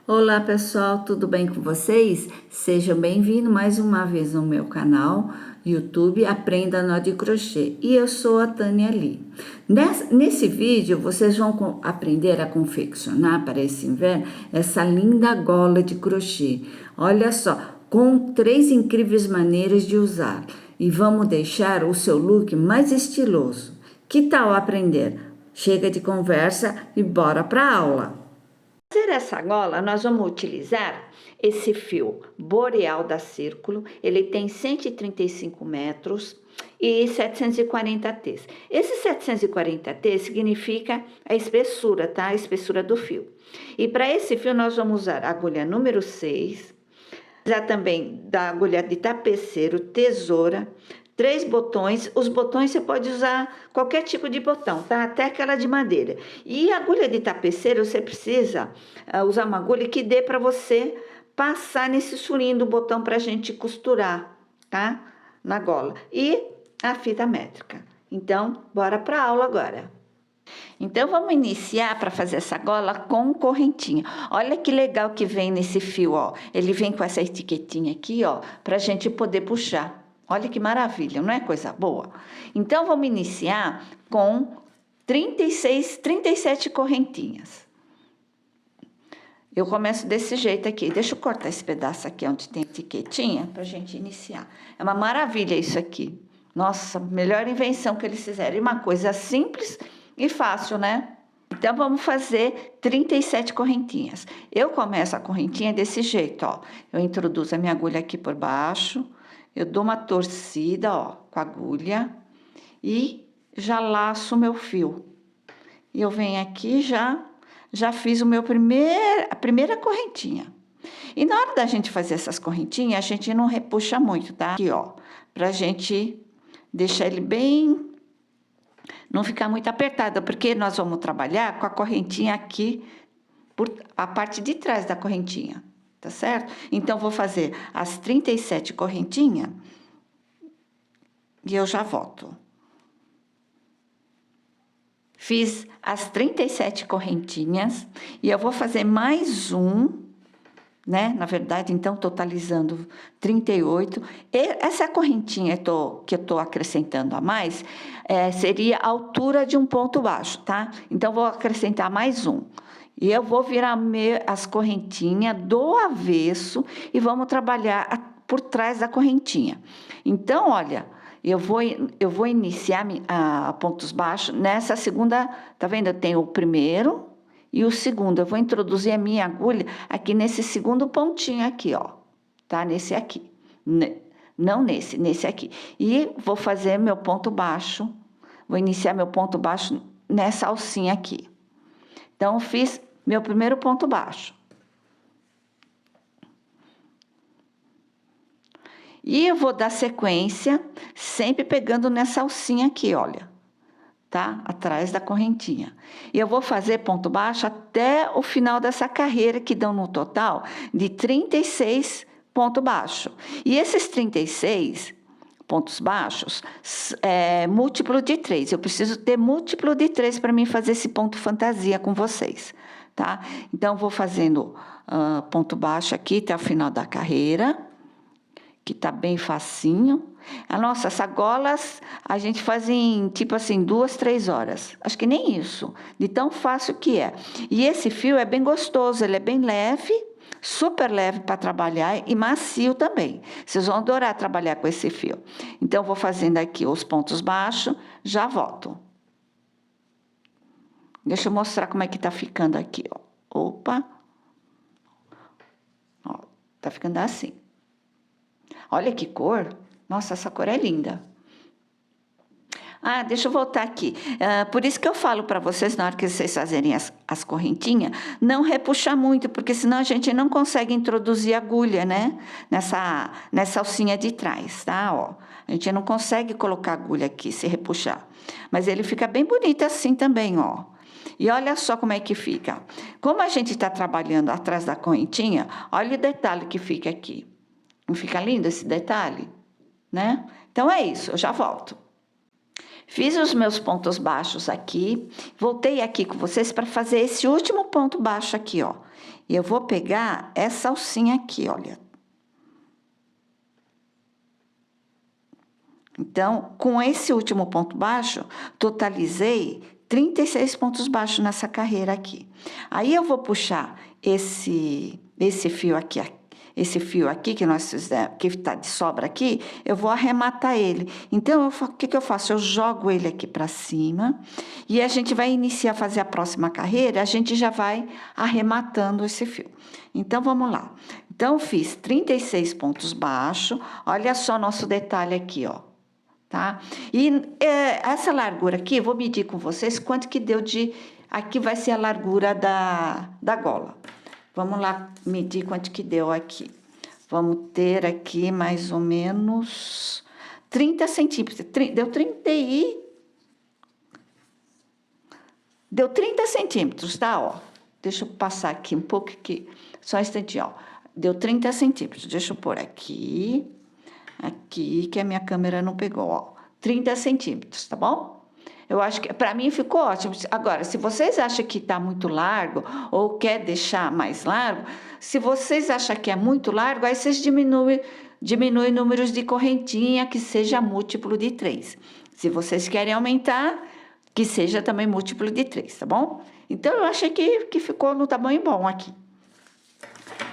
Olá pessoal, tudo bem com vocês? Sejam bem-vindos mais uma vez no meu canal YouTube Aprenda Nó de Crochê. E eu sou a Tânia Lee. Nesse vídeo vocês vão aprender a confeccionar para esse inverno essa linda gola de crochê. Olha só, com 3 incríveis maneiras de usar. E vamos deixar o seu look mais estiloso. Que tal aprender? Chega de conversa e bora para a aula! Para fazer essa gola, nós vamos utilizar esse fio boreal da Círculo. Ele tem 135 metros e 740 T's. Esse 740 T significa a espessura, tá? A espessura do fio. E para esse fio nós vamos usar a agulha número 6, usar também da agulha de tapeceiro, tesoura, 3 botões. Os botões você pode usar qualquer tipo de botão, tá? Até aquela de madeira. E a agulha de tapeceiro, você precisa usar uma agulha que dê para você passar nesse furinho do botão pra gente costurar, tá? Na gola. E a fita métrica. Então, bora pra aula agora. Então, vamos iniciar para fazer essa gola com correntinha. Olha que legal que vem nesse fio, ó. Ele vem com essa etiquetinha aqui, ó, pra gente poder puxar. Olha que maravilha, não é coisa boa? Então, vamos iniciar com 37 correntinhas. Eu começo desse jeito aqui. Deixa eu cortar esse pedaço aqui onde tem etiquetinha pra gente iniciar. É uma maravilha isso aqui. Nossa, melhor invenção que eles fizeram. E uma coisa simples e fácil, né? Então, vamos fazer 37 correntinhas. Eu começo a correntinha desse jeito, ó. Eu introduzo a minha agulha aqui por baixo. Eu dou uma torcida, ó, com a agulha e já laço o meu fio. E eu venho aqui já fiz a primeira correntinha. E na hora da gente fazer essas correntinhas, a gente não repuxa muito, tá? Aqui, ó, pra gente deixar ele bem, não ficar muito apertado, porque nós vamos trabalhar com a correntinha aqui, por a parte de trás da correntinha. Tá certo? Então, vou fazer as 37 correntinhas e eu já volto. Fiz as 37 correntinhas e eu vou fazer mais né? Na verdade, então, totalizando 38. E essa correntinha que eu tô acrescentando a mais, seria a altura de um ponto baixo, tá? Então, vou acrescentar mais um. E eu vou virar as correntinhas do avesso e vamos trabalhar por trás da correntinha. Então, olha, eu vou iniciar a pontos baixos nessa segunda, tá vendo? Eu tenho o primeiro e o segundo. Eu vou introduzir a minha agulha aqui nesse segundo pontinho aqui, ó. Tá? Nesse aqui. Não nesse aqui. E vou fazer meu ponto baixo, vou iniciar meu ponto baixo nessa alcinha aqui. Então, fiz meu primeiro ponto baixo. E eu vou dar sequência, sempre pegando nessa alcinha aqui, olha. Tá? Atrás da correntinha. E eu vou fazer ponto baixo até o final dessa carreira, que dão no total de 36 pontos baixos. E esses 36 pontos baixos é múltiplo de 3. Eu preciso ter múltiplo de 3 para mim fazer esse ponto fantasia com vocês. Tá? Então, vou fazendo ponto baixo aqui até o final da carreira, que tá bem facinho. Nossa, essas golas a gente faz em, tipo assim, 2, 3 horas. Acho que nem isso, de tão fácil que é. E esse fio é bem gostoso, ele é bem leve, super leve para trabalhar e macio também. Vocês vão adorar trabalhar com esse fio. Então, vou fazendo aqui os pontos baixos, já volto. Deixa eu mostrar como é que tá ficando aqui, ó. Opa! Ó, tá ficando assim. Olha que cor! Nossa, essa cor é linda. Deixa eu voltar aqui. Por isso que eu falo para vocês, na hora que vocês fazerem as correntinhas, não repuxar muito, porque senão a gente não consegue introduzir agulha, né? Nessa alcinha de trás, tá? Ó, a gente não consegue colocar agulha aqui, se repuxar. Mas ele fica bem bonito assim também, ó. E olha só como é que fica. Como a gente está trabalhando atrás da correntinha, olha o detalhe que fica aqui. Não fica lindo esse detalhe? Né? Então, é isso, eu já volto. Fiz os meus pontos baixos aqui, voltei aqui com vocês para fazer esse último ponto baixo aqui, ó. E eu vou pegar essa alcinha aqui, olha. Então, com esse último ponto baixo, totalizei 36 pontos baixos nessa carreira aqui. Aí eu vou puxar esse fio aqui que nós fizemos, que está de sobra aqui, eu vou arrematar ele. Então, o que eu faço? Eu jogo ele aqui para cima e a gente vai iniciar a fazer a próxima carreira, a gente já vai arrematando esse fio. Então, vamos lá. Então, eu fiz 36 pontos baixos, olha só nosso detalhe aqui, ó. Tá? E essa largura aqui, eu vou medir com vocês quanto que deu de... Aqui vai ser a largura da gola. Vamos lá medir quanto que deu aqui. Vamos ter aqui mais ou menos 30 centímetros. Deu 30 centímetros, tá? Ó, deixa eu passar aqui um pouco aqui. Só um instantinho, ó. Deu 30 centímetros. Deixa eu pôr aqui. Aqui, que a minha câmera não pegou, ó. 30 centímetros, tá bom? Eu acho que, para mim, ficou ótimo. Agora, se vocês acham que tá muito largo, ou quer deixar mais largo, se vocês acham que é muito largo, aí vocês diminuem números de correntinha, que seja múltiplo de 3. Se vocês querem aumentar, que seja também múltiplo de 3, tá bom? Então, eu achei que ficou no tamanho bom aqui.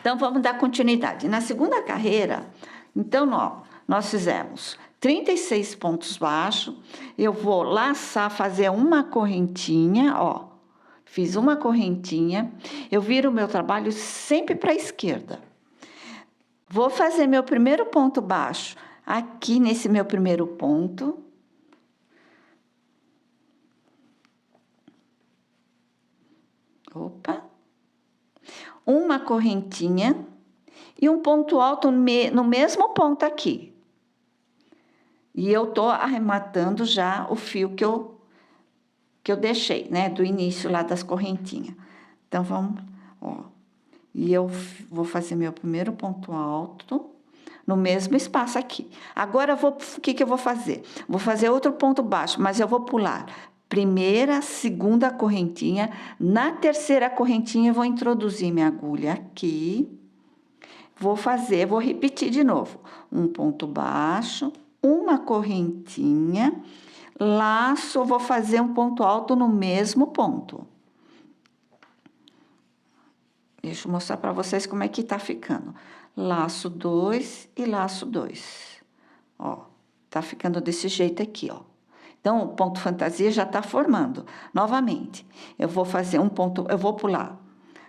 Então, vamos dar continuidade. Na segunda carreira, então, ó, nós fizemos 36 pontos baixos, eu vou laçar, fazer uma correntinha, ó, fiz uma correntinha, eu viro o meu trabalho sempre para a esquerda. Vou fazer meu primeiro ponto baixo aqui nesse meu primeiro ponto. Opa! Uma correntinha e um ponto alto no mesmo ponto aqui. E eu tô arrematando já o fio que eu deixei, né? Do início lá das correntinhas. Então, vamos, ó. E eu vou fazer meu primeiro ponto alto no mesmo espaço aqui. Agora, o que eu vou fazer? Vou fazer outro ponto baixo, mas eu vou pular primeira, segunda correntinha. Na terceira correntinha, eu vou introduzir minha agulha aqui. Vou repetir de novo. Um ponto baixo, uma correntinha, laço, vou fazer um ponto alto no mesmo ponto. Deixa eu mostrar para vocês como é que tá ficando. Laço 2 e laço 2. Ó, tá ficando desse jeito aqui, ó. Então, o ponto fantasia já tá formando. Novamente, eu vou fazer um ponto, eu vou pular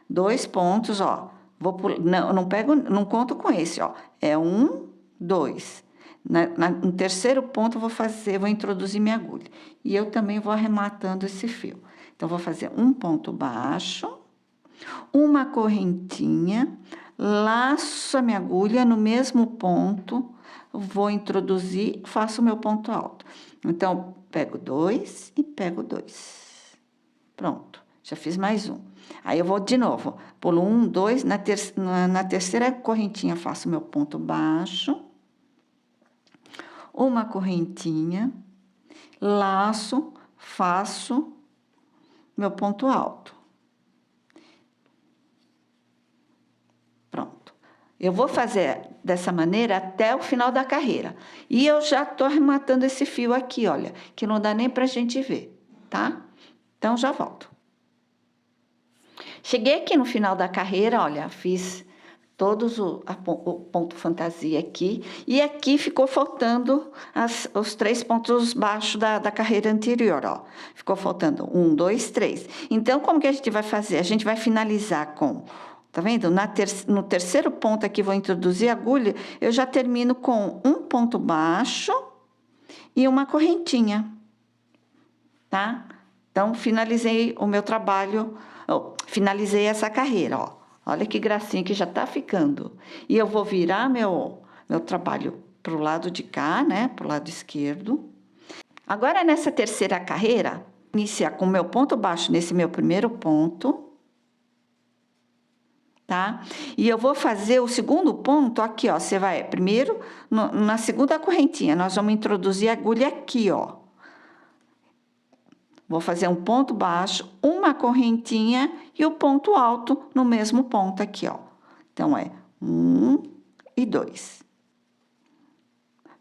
2 pontos, ó. Vou pular, não conto com esse, ó. É 1, 2. No terceiro ponto, vou introduzir minha agulha. E eu também vou arrematando esse fio. Então, vou fazer um ponto baixo, uma correntinha, laço a minha agulha no mesmo ponto, vou introduzir, faço o meu ponto alto. Então, pego 2 e pego 2. Pronto, já fiz mais um. Aí, eu vou de novo, pulo 1, 2, na terceira correntinha, faço meu ponto baixo, uma correntinha, laço, faço meu ponto alto. Pronto. Eu vou fazer dessa maneira até o final da carreira. E eu já tô arrematando esse fio aqui, olha, que não dá nem pra gente ver, tá? Então, já volto. Cheguei aqui no final da carreira, olha, fiz todos o ponto fantasia aqui, e aqui ficou faltando os 3 pontos baixos da carreira anterior, ó. Ficou faltando 1, 2, 3. Então, como que a gente vai fazer? A gente vai finalizar com, tá vendo? No terceiro ponto aqui, vou introduzir a agulha, eu já termino com um ponto baixo e uma correntinha, tá? Então, finalizei o meu trabalho, finalizei essa carreira, ó. Olha que gracinha que já tá ficando. E eu vou virar meu trabalho pro lado de cá, né? Pro lado esquerdo. Agora, nessa terceira carreira, iniciar com o meu ponto baixo nesse meu primeiro ponto. Tá? E eu vou fazer o segundo ponto aqui, ó. Você vai primeiro, na segunda correntinha, nós vamos introduzir a agulha aqui, ó. Vou fazer um ponto baixo, uma correntinha e o ponto alto no mesmo ponto aqui, ó. Então, é 1 e 2.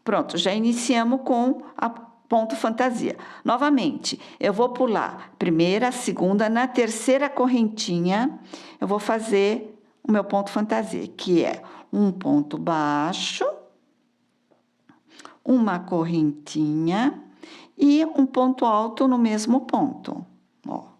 Pronto, já iniciamos com a ponto fantasia. Novamente, eu vou pular primeira, segunda, na terceira correntinha, eu vou fazer o meu ponto fantasia, que é um ponto baixo, uma correntinha e um ponto alto no mesmo ponto, ó.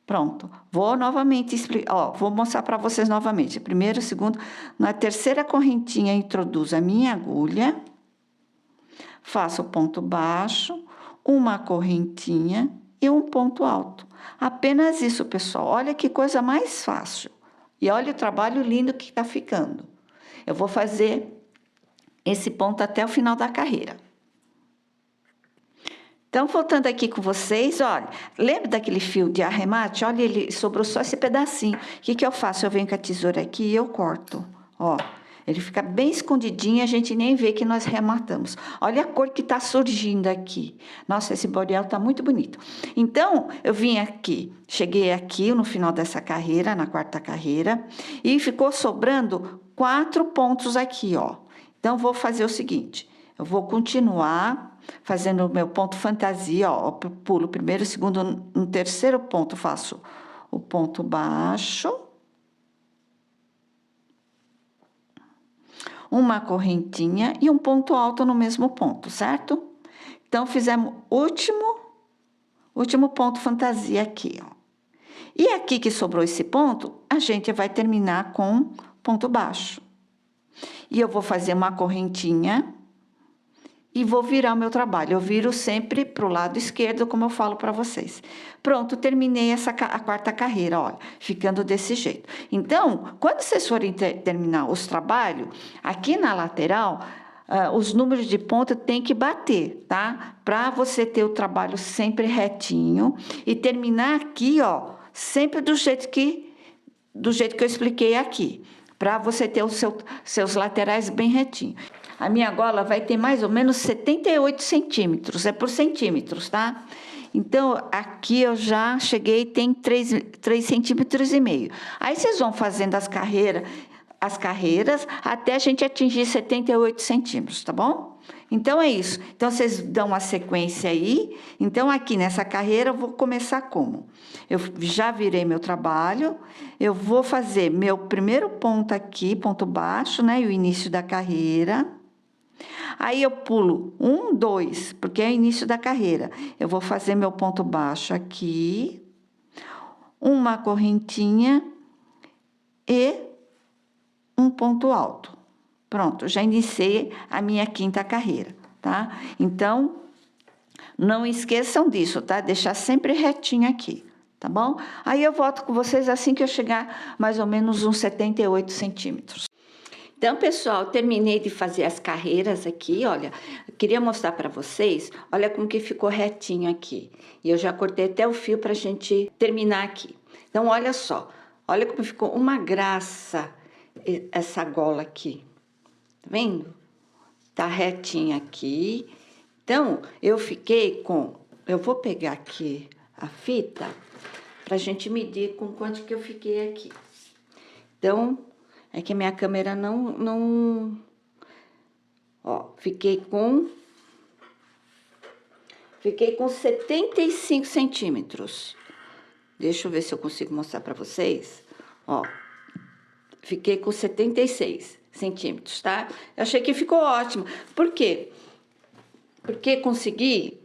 Pronto, vou novamente explicar, ó, vou mostrar para vocês novamente. Primeiro, segundo, na terceira correntinha introduzo a minha agulha, faço ponto baixo, uma correntinha e um ponto alto. Apenas isso, pessoal. Olha que coisa mais fácil. E olha o trabalho lindo que tá ficando. Eu vou fazer esse ponto até o final da carreira. Então, voltando aqui com vocês, olha, lembra daquele fio de arremate? Olha, ele sobrou só esse pedacinho. O que que eu faço? Eu venho com a tesoura aqui e eu corto, ó. Ele fica bem escondidinho, a gente nem vê que nós rematamos. Olha a cor que tá surgindo aqui. Nossa, esse boreal tá muito bonito. Então, eu vim aqui, cheguei aqui no final dessa carreira, na quarta carreira, e ficou sobrando 4 pontos aqui, ó. Então, vou fazer o seguinte, eu vou continuar fazendo o meu ponto fantasia, ó, eu pulo o primeiro, segundo, no terceiro ponto faço o ponto baixo, uma correntinha e um ponto alto no mesmo ponto, certo? Então, fizemos último ponto fantasia aqui, ó. E aqui que sobrou esse ponto, a gente vai terminar com ponto baixo. E eu vou fazer uma correntinha e vou virar o meu trabalho. Eu viro sempre pro lado esquerdo, como eu falo para vocês. Pronto, terminei a quarta carreira, olha, ficando desse jeito. Então, quando vocês forem terminar os trabalhos, aqui na lateral, os números de ponta tem que bater, tá? Para você ter o trabalho sempre retinho e terminar aqui, ó, sempre do jeito que eu expliquei aqui, para você ter os seus laterais bem retinhos. A minha gola vai ter mais ou menos 78 centímetros, é por centímetros, tá? Então, aqui eu já cheguei, tem 3 centímetros e meio. Aí, vocês vão fazendo as carreiras até a gente atingir 78 centímetros, tá bom? Então, é isso. Então, vocês dão uma sequência aí. Então, aqui nessa carreira, eu vou começar como? Eu já virei meu trabalho, eu vou fazer meu primeiro ponto aqui, ponto baixo, né? E o início da carreira. Aí, eu pulo 1, 2, porque é o início da carreira. Eu vou fazer meu ponto baixo aqui, uma correntinha e um ponto alto. Pronto, já iniciei a minha quinta carreira, tá? Então, não esqueçam disso, tá? Deixar sempre retinho aqui, tá bom? Aí eu volto com vocês assim que eu chegar mais ou menos uns 78 centímetros. Então, pessoal, terminei de fazer as carreiras aqui, olha, eu queria mostrar para vocês, olha como que ficou retinho aqui. E eu já cortei até o fio pra gente terminar aqui. Então, olha só, olha como ficou uma graça essa gola aqui. Tá vendo? Tá retinha aqui. Então, eu vou pegar aqui a fita pra gente medir com quanto que eu fiquei aqui. Então, é que a minha câmera ó, fiquei com 75 centímetros. Deixa eu ver se eu consigo mostrar pra vocês. Ó, fiquei com 76 centímetros, tá? Eu achei que ficou ótimo. Por quê? Porque consegui...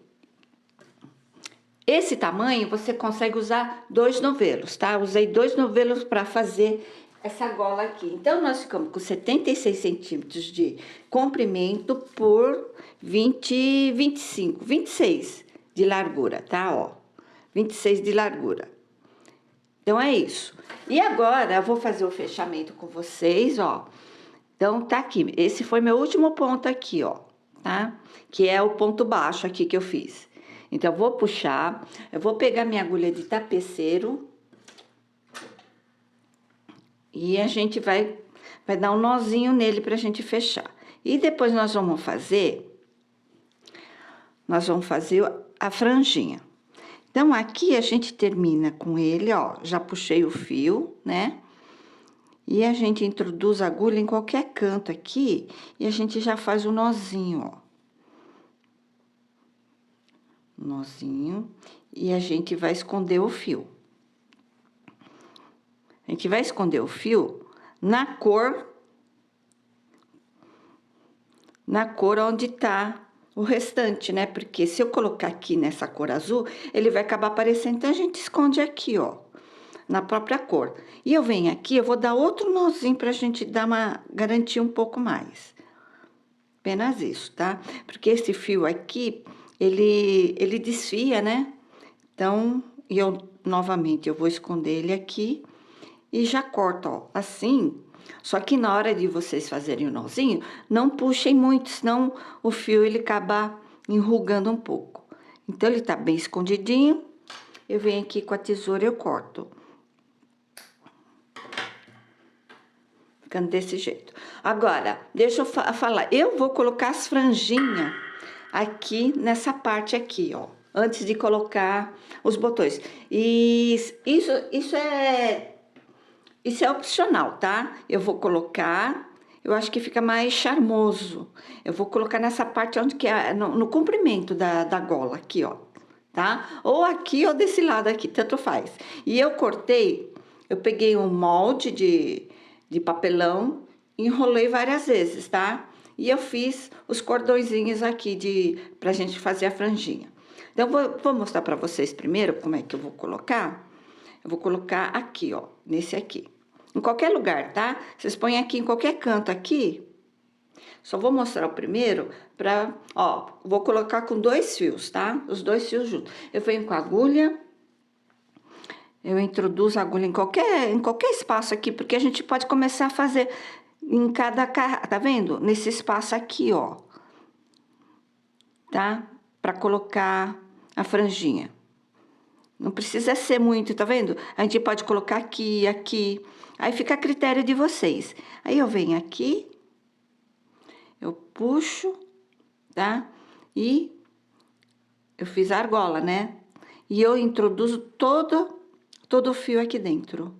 Esse tamanho, você consegue usar 2 novelos, tá? Usei 2 novelos para fazer essa gola aqui. Então, nós ficamos com 76 centímetros de comprimento por 26 de largura, tá? Ó, 26 de largura. Então, é isso. E agora, eu vou fazer o fechamento com vocês, ó. Então, tá aqui. Esse foi meu último ponto aqui, ó, tá? Que é o ponto baixo aqui que eu fiz. Então, eu vou puxar, eu vou pegar minha agulha de tapeceiro e a gente vai dar um nozinho nele pra gente fechar. E depois nós vamos fazer nós vamos fazer a franjinha. Então, aqui a gente termina com ele, ó, já puxei o fio, né? E a gente introduz a agulha em qualquer canto aqui e a gente já faz o nozinho, ó. Nozinho, e a gente vai esconder o fio. A gente vai esconder o fio na cor onde tá o restante, né? Porque se eu colocar aqui nessa cor azul, ele vai acabar aparecendo. Então, a gente esconde aqui, ó, na própria cor. E eu venho aqui, eu vou dar outro nozinho pra gente dar garantir um pouco mais. Apenas isso, tá? Porque esse fio aqui, ele desfia, né? Então, novamente, eu vou esconder ele aqui e já corto, ó, assim. Só que na hora de vocês fazerem o nozinho, não puxem muito, senão o fio ele acaba enrugando um pouco. Então, ele tá bem escondidinho. Eu venho aqui com a tesoura e eu corto. Ficando desse jeito. Agora, deixa eu falar. Eu vou colocar as franjinhas aqui nessa parte aqui, ó. Antes de colocar os botões. E isso é opcional, tá? Eu vou colocar, eu acho que fica mais charmoso. Eu vou colocar nessa parte onde que é, no comprimento da gola, aqui, ó, tá? Ou aqui ou desse lado aqui, tanto faz. E eu cortei, eu peguei um molde de papelão, enrolei várias vezes, tá? E eu fiz os cordõezinhos aqui pra gente fazer a franjinha. Então, vou mostrar pra vocês primeiro como é que eu vou colocar. Eu vou colocar aqui, ó, nesse aqui. Em qualquer lugar, tá? Vocês põem aqui em qualquer canto aqui. Só vou mostrar o primeiro ó, vou colocar com 2 fios, tá? Os 2 fios juntos. Eu venho com a agulha. Eu introduzo a agulha em qualquer espaço aqui, porque a gente pode começar a fazer em cada, tá vendo? Nesse espaço aqui, ó. Tá? Pra colocar a franjinha. Não precisa ser muito, tá vendo? A gente pode colocar aqui, aqui. Aí fica a critério de vocês. Aí eu venho aqui, eu puxo, tá? E eu fiz a argola, né? E eu introduzo todo o fio aqui dentro.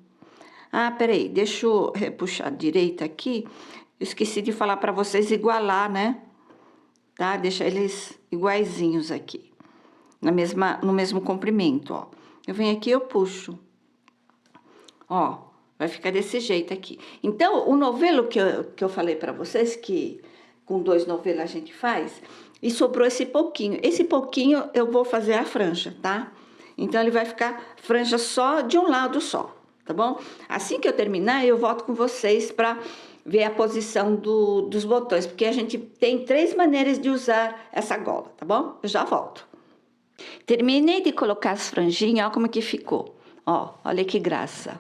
Ah, peraí, deixa eu repuxar a direita aqui. Eu esqueci de falar pra vocês igualar, né? Tá? Deixar eles iguaizinhos aqui. No mesmo comprimento, ó. Eu venho aqui e eu puxo. Ó, vai ficar desse jeito aqui. Então, o novelo que eu falei pra vocês, que com 2 novelos a gente faz, e sobrou esse pouquinho. Esse pouquinho eu vou fazer a franja, tá? Então, ele vai ficar franja só de um lado só, tá bom? Assim que eu terminar, eu volto com vocês pra ver a posição dos botões, porque a gente tem 3 maneiras de usar essa gola, tá bom? Eu já volto. Terminei de colocar as franjinhas, ó como que ficou. Ó, olha que graça,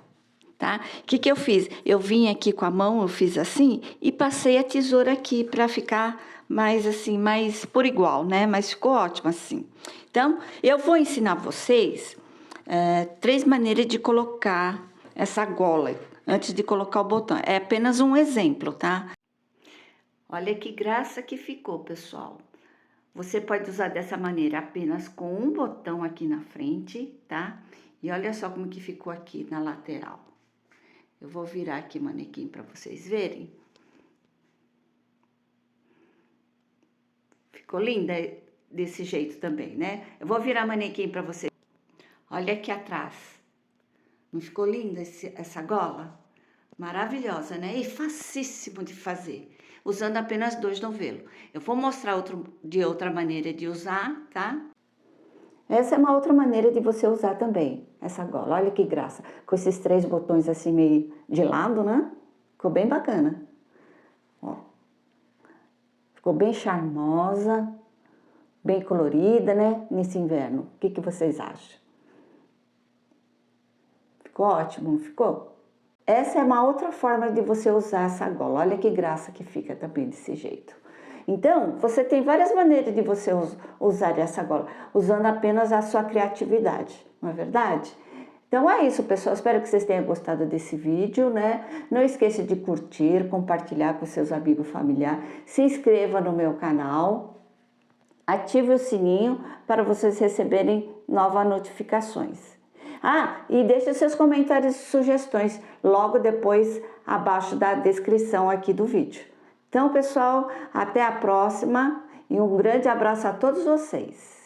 tá? O que eu fiz? Eu vim aqui com a mão, eu fiz assim e passei a tesoura aqui pra ficar mais assim, mais por igual, né? Mas ficou ótimo assim. Então, eu vou ensinar vocês 3 maneiras de colocar essa gola antes de colocar o botão. É apenas um exemplo, tá? Olha que graça que ficou, pessoal. Você pode usar dessa maneira apenas com um botão aqui na frente, tá? E olha só como que ficou aqui na lateral. Eu vou virar aqui o manequim para vocês verem. Ficou linda desse jeito também, né? Eu vou virar o manequim para vocês. Olha aqui atrás. Não ficou linda essa gola? Maravilhosa, né? E facíssimo de fazer, usando apenas 2 novelos. Eu vou mostrar outra maneira de usar, tá? Essa é uma outra maneira de você usar também, essa gola. Olha que graça, com esses 3 botões assim meio de lado, né? Ficou bem bacana. Ó. Ficou bem charmosa, bem colorida, né? Nesse inverno. O que vocês acham? Ficou ótimo, não ficou? Essa é uma outra forma de você usar essa gola. Olha que graça que fica também desse jeito. Então, você tem várias maneiras de você usar essa gola, usando apenas a sua criatividade, não é verdade? Então é isso, pessoal. Espero que vocês tenham gostado desse vídeo, né? Não esqueça de curtir, compartilhar com seus amigos familiares. Se inscreva no meu canal Ative o sininho para vocês receberem novas notificações. E deixe seus comentários e sugestões logo depois, abaixo da descrição aqui do vídeo. Então, pessoal, até a próxima e um grande abraço a todos vocês.